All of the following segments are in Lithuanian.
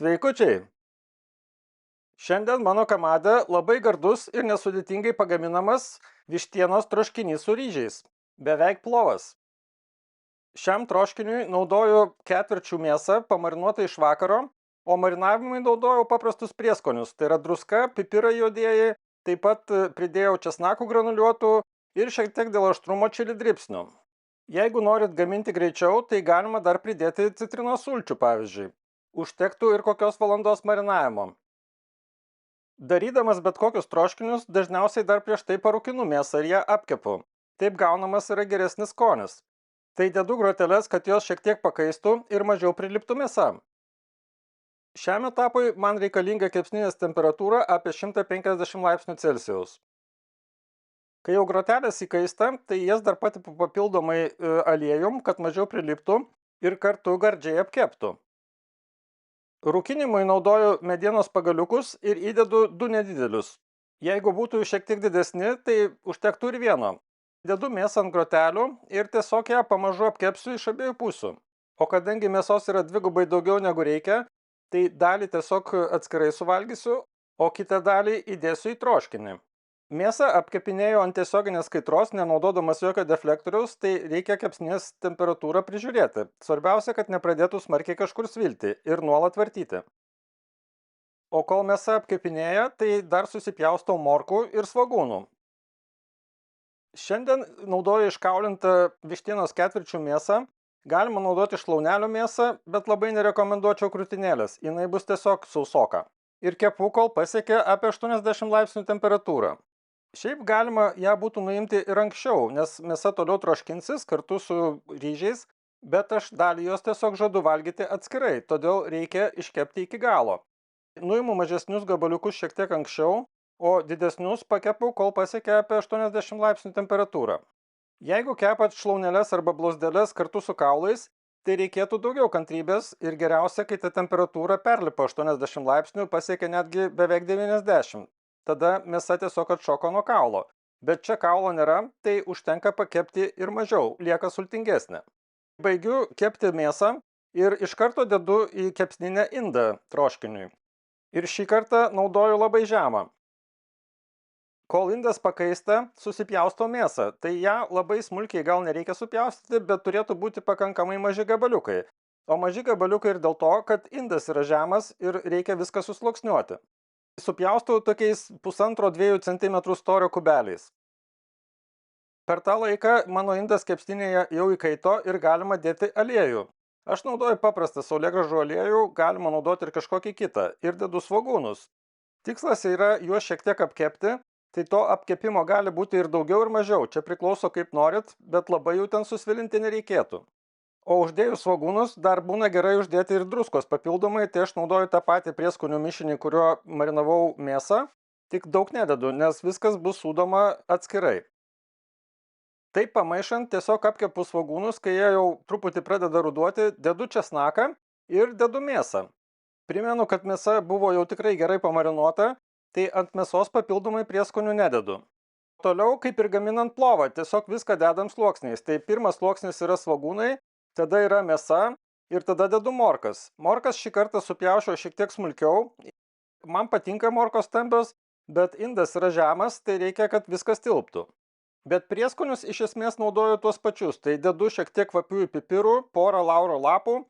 Sveikučiai! Šiandien mano kamade labai gardus ir nesudėtingai pagaminamas vištienos troškinys su ryžiais. Beveik plovas. Šiam troškiniui naudoju ketvirčių mėsą pamarinuotą iš vakaro, o marinavimui naudojau paprastus prieskonius. Tai yra druska, pipirai juodieji, taip pat pridėjau česnakų granuliuotų ir šiek tiek dėl aštrumo čili dribsnių. Jeigu norit gaminti greičiau, tai galima dar pridėti citrinos sulčių, pavyzdžiui. Užtektų ir kokios valandos marinavimo. Darydamas bet kokius troškinius, dažniausiai dar prieš tai parūkinu mėsą ir ją apkepu. Taip gaunamas yra geresnis skonis. Tai dedu groteles, kad jos šiek tiek pakaistų ir mažiau priliptų mėsa. Šiam etapui man reikalinga kepsninės temperatūra apie 150 laipsnių Celsijaus. Kai jau grotelės įkaista, tai jas dar patipu papildomai aliejum, kad mažiau priliptų ir kartu gardžiai apkeptų. Rūkinimui naudoju medienos pagaliukus ir įdedu 2 nedidelius. Jeigu būtų šiek tiek didesni, tai užtektų ir vieno. Dedu mėsą ant grotelių ir tiesiog ją pamažu apkepsiu iš abiejų pusių. O kadangi mėsos yra dvigubai daugiau negu reikia, tai dalį tiesiog atskirai suvalgysiu, o kitą dalį įdėsiu į troškinį. Mėsą apkepinėjau ant tiesioginės kaitros, nenaudodamas jokio deflektoriaus, tai reikia kepsninės temperatūrą prižiūrėti. Svarbiausia, kad nepradėtų smarkiai kažkur svilti ir nuolat vartyti. O kol mėsa apkepinėja, tai dar susipjaustau morkų ir svogūnų. Šiandien naudoju iškaulintą vištienos ketvirčių mėsą. Galima naudoti šlaunelio mėsą, bet labai nerekomenduočiau krūtinėlės. Jinai bus tiesiog sausoka. Ir kepu, kol pasiekia apie 80 laipsnių temperatūrą. Šiaip galima ją būtų nuimti ir anksčiau, nes mėsa toliau troškinsis kartu su ryžiais, bet aš dalį jos tiesiog žadu valgyti atskirai, todėl reikia iškepti iki galo. Nuimu mažesnius gabaliukus šiek tiek anksčiau, o didesnius pakepu, kol pasiekia apie 80 laipsnių temperatūrą. Jeigu kepat šlauneles arba blauzdeles kartu su kaulais, tai reikėtų daugiau kantrybės ir geriausia, kai ta temperatūra perlipa 80 laipsnių, pasiekia netgi beveik 90. Tada mėsa tiesiog atšoko nuo kaulo. Bet čia kaulo nėra, tai užtenka pakepti ir mažiau, lieka sultingesnė. Baigiu kepti mėsą ir iš karto dedu į kepsninę indą troškiniui. Ir šį kartą naudoju labai žemą. Kol indas pakaista, susipjaustau mėsą. Tai ją labai smulkiai gal nereikia supjaustyti, bet turėtų būti pakankamai maži gabaliukai. O maži gabaliukai ir dėl to, kad indas yra žemas ir reikia viską susluoksniuoti. Supjaustau tokiais 1,5–2 cm storio kubeliais. Per tą laiką mano indas kepstinėje jau įkaito ir galima dėti aliejų. Aš naudoju paprastą saulėgrąžų aliejų, galima naudoti ir kažkokį kitą, ir dedu svogūnus. Tikslas yra juos šiek tiek apkepti, tai to apkepimo gali būti ir daugiau ir mažiau, čia priklauso kaip norit, bet labai jų ten susvilinti nereikėtų. O uždėjus svogūnus dar būna gerai uždėti ir druskos papildomai, tai aš naudoju tą patį prieskonių mišinį, kuriuo marinavau mėsą, tik daug nededu, nes viskas bus sūdoma atskirai. Taip pamaišant, tiesiog apkepu svogūnus, kai jie jau truputį pradeda ruduoti, dedu česnaką ir dedu mėsą. Primenu, kad mėsa buvo jau tikrai gerai pamarinuota, tai ant mėsos papildomai prieskonių nededu. Toliau, kaip ir gaminant plovą, tiesiog viską dedam sluoksniais. Tai pirmas sluoksnis yra svogūnai, tada yra mėsa ir tada dedu morkas. Morkas šį kartą supjaučiau šiek tiek smulkiau. Man patinka morkos stambios, bet indas yra žemas, tai reikia, kad viskas tilptų. Bet prieskonius iš esmės naudoju tuos pačius. Tai dedu šiek tiek kvapiųjų pipirų, porą lauro lapų.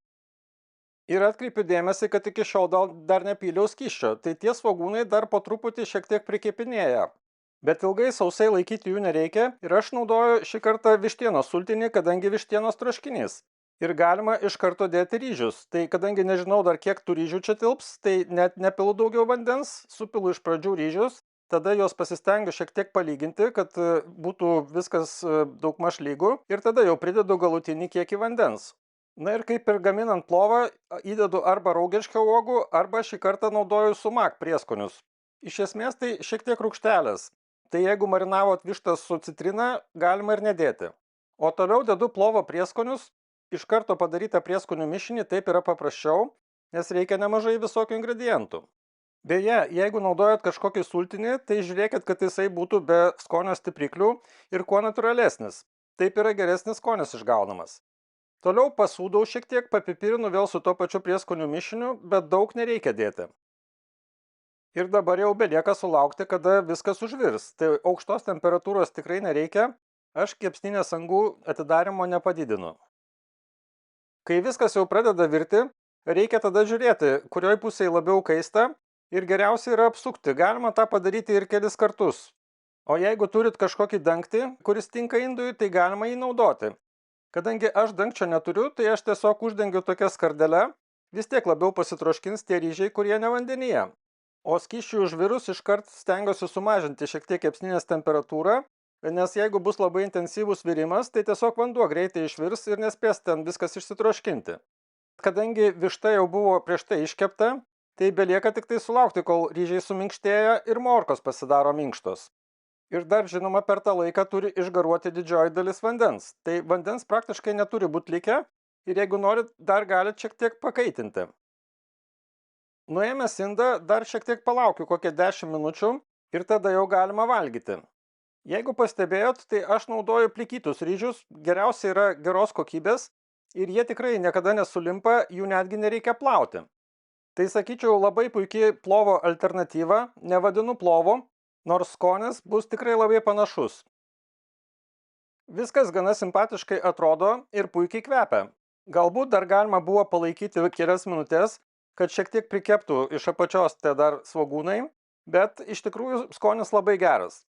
Ir atkreipiu dėmesį, kad iki šiol dar nepyliau skysčio. Tai tie svogūnai dar po truputį šiek tiek prikepinėja. Bet ilgai sausai laikyti jų nereikia ir aš naudoju šį kartą vištienos sultinį, kadangi vištienos troškinys. Ir galima iš karto dėti ryžius. Tai kadangi nežinau dar kiek tų ryžių čia tilps, tai net nepilu daugiau vandens, supilu iš pradžių ryžius, tada juos pasistengiu šiek tiek palyginti, kad būtų viskas daugmaž lygu ir tada jau pridedu galutinį kiekį vandens. Na ir kaip ir gaminant plovą, įdedu arba raugišką uogų, arba šį kartą naudoju sumak prieskonius. Iš esmės tai šiek tiek rūgštelės. Tai jeigu marinavot vištą su citrina, galima ir nedėti. O toliau dedu plovo prieskonius, iš karto padarytą prieskonių mišinį, taip yra paprasčiau, nes reikia nemažai visokių ingredientų. Beje, jeigu naudojat kažkokį sultinį, tai žiūrėkit, kad jisai būtų be skonio stipriklių ir kuo natūralesnis. Taip yra geresnis skonis išgaunamas. Toliau pasūdau šiek tiek, papipirinu vėl su to pačiu prieskonių mišiniu, bet daug nereikia dėti. Ir dabar jau belieka sulaukti, kada viskas užvirs. Tai aukštos temperatūros tikrai nereikia, aš kepsninės angų atidarimo nepadidinu. Kai viskas jau pradeda virti, reikia tada žiūrėti, kurioj pusėje labiau kaista ir geriausia yra apsukti. Galima tą padaryti ir kelis kartus. O jeigu turit kažkokį dangtį, kuris tinka indui, tai galima jį naudoti. Kadangi aš dangčio neturiu, tai aš tiesiog uždengiu tokią skardelę, vis tiek labiau pasitroškins tie ryžiai, kurie ne vandenyje. O skysčiui užvirus iškart stengiuosi sumažinti šiek tiek kepsninės temperatūrą, nes jeigu bus labai intensyvus virimas, tai tiesiog vanduo greitai išvirs ir nespės ten viskas išsitroškinti. Kadangi višta jau buvo prieš tai iškepta, tai belieka tik tai sulaukti, kol ryžiai suminkštėja ir morkos pasidaro minkštos. Ir dar, žinoma, per tą laiką turi išgaruoti didžioji dalis vandens. Tai vandens praktiškai neturi būti likę ir jeigu norit, dar galit šiek tiek pakaitinti. Nuėmęs indą, dar šiek tiek palaukiu kokią 10 minučių ir tada jau galima valgyti. Jeigu pastebėjot, tai aš naudoju plikytus ryžius, geriausia yra geros kokybės ir jie tikrai niekada nesulimpa, jų netgi nereikia plauti. Tai sakyčiau labai puikiai plovo alternatyva, nevadinu plovu, nors skonis bus tikrai labai panašus. Viskas gana simpatiškai atrodo ir puikiai kvepia. Galbūt dar galima buvo palaikyti kelias minutės, kad šiek tiek prikeptų iš apačios te dar svogūnai, bet iš tikrųjų skonis labai geras.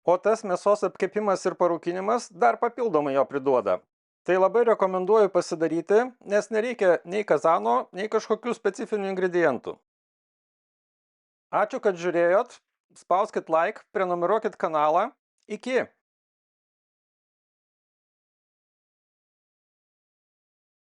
O tas mėsos apkepimas ir parūkinimas dar papildomai jo priduoda. Tai labai rekomenduoju pasidaryti, nes nereikia nei kazano, nei kažkokių specifinių ingredientų. Ačiū, kad žiūrėjot, spauskit like, prenumeruokit kanalą. Iki!